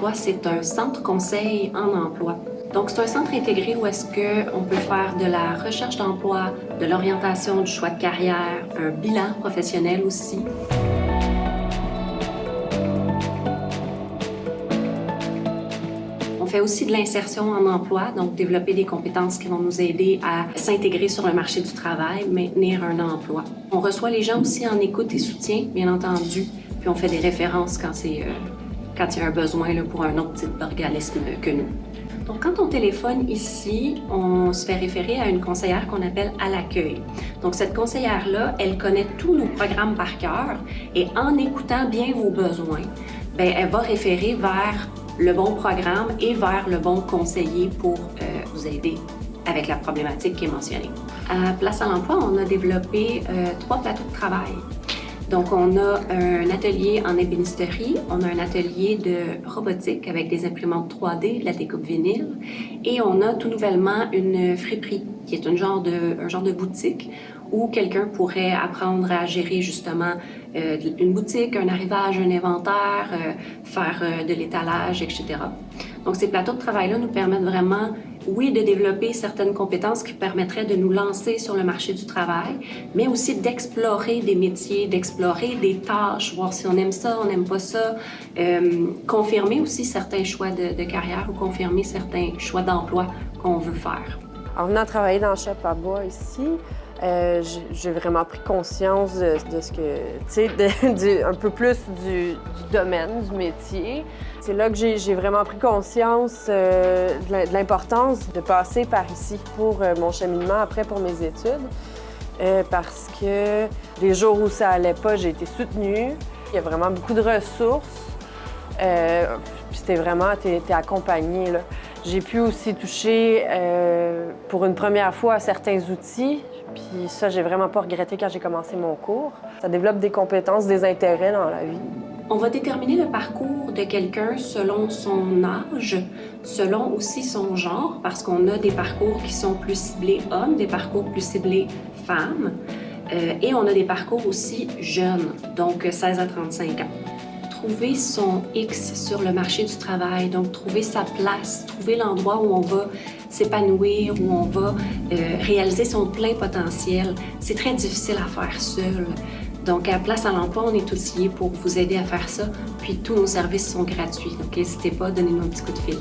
l'emploi, c'est un centre conseil en emploi. Donc, c'est un centre intégré où est-ce qu'on peut faire de la recherche d'emploi, de l'orientation, du choix de carrière, un bilan professionnel aussi. On fait aussi de l'insertion en emploi, donc développer des compétences qui vont nous aider à s'intégrer sur le marché du travail, maintenir un emploi. On reçoit les gens aussi en écoute et soutien, bien entendu, puis on fait des références quand il y a un besoin là, pour un autre type d'organisme que nous. Donc, quand on téléphone ici, on se fait référer à une conseillère qu'on appelle à l'accueil. Donc, cette conseillère-là, elle connaît tous nos programmes par cœur et en écoutant bien vos besoins, bien, elle va référer vers le bon programme et vers le bon conseiller pour vous aider avec la problématique qui est mentionnée. À Place à l'emploi, on a développé 3 plateaux de travail. Donc, on a un atelier en ébénisterie, on a un atelier de robotique avec des imprimantes 3D, de la découpe vinyle, et on a tout nouvellement une friperie, qui est un genre de boutique où quelqu'un pourrait apprendre à gérer justement une boutique, un arrivage, un inventaire, faire de l'étalage, etc. Donc, ces plateaux de travail-là nous permettent vraiment, oui, de développer certaines compétences qui permettraient de nous lancer sur le marché du travail, mais aussi d'explorer des métiers, d'explorer des tâches, voir si on aime ça, on n'aime pas ça, confirmer aussi certains choix de carrière ou confirmer certains choix d'emploi qu'on veut faire. En venant travailler dans le shop à bois ici, j'ai vraiment pris conscience de ce que, tu sais, un peu plus du domaine, du métier. C'est là que j'ai vraiment pris conscience de l'importance de passer par ici pour mon cheminement, après pour mes études. Parce que les jours où ça allait pas, j'ai été soutenue. Il y a vraiment beaucoup de ressources. Puis t'es accompagnée, là. J'ai pu aussi toucher pour une première fois à certains outils. Puis ça, j'ai vraiment pas regretté quand j'ai commencé mon cours. Ça développe des compétences, des intérêts dans la vie. On va déterminer le parcours de quelqu'un selon son âge, selon aussi son genre, parce qu'on a des parcours qui sont plus ciblés hommes, des parcours plus ciblés femmes, et on a des parcours aussi jeunes, donc 16 à 35 ans. Trouver son X sur le marché du travail, donc trouver sa place, trouver l'endroit où on va s'épanouir, où on va réaliser son plein potentiel, c'est très difficile à faire seul. Donc, à Place à l'emploi, on est outillés pour vous aider à faire ça. Puis, tous nos services sont gratuits. Donc, n'hésitez pas, donnez-nous un petit coup de fil.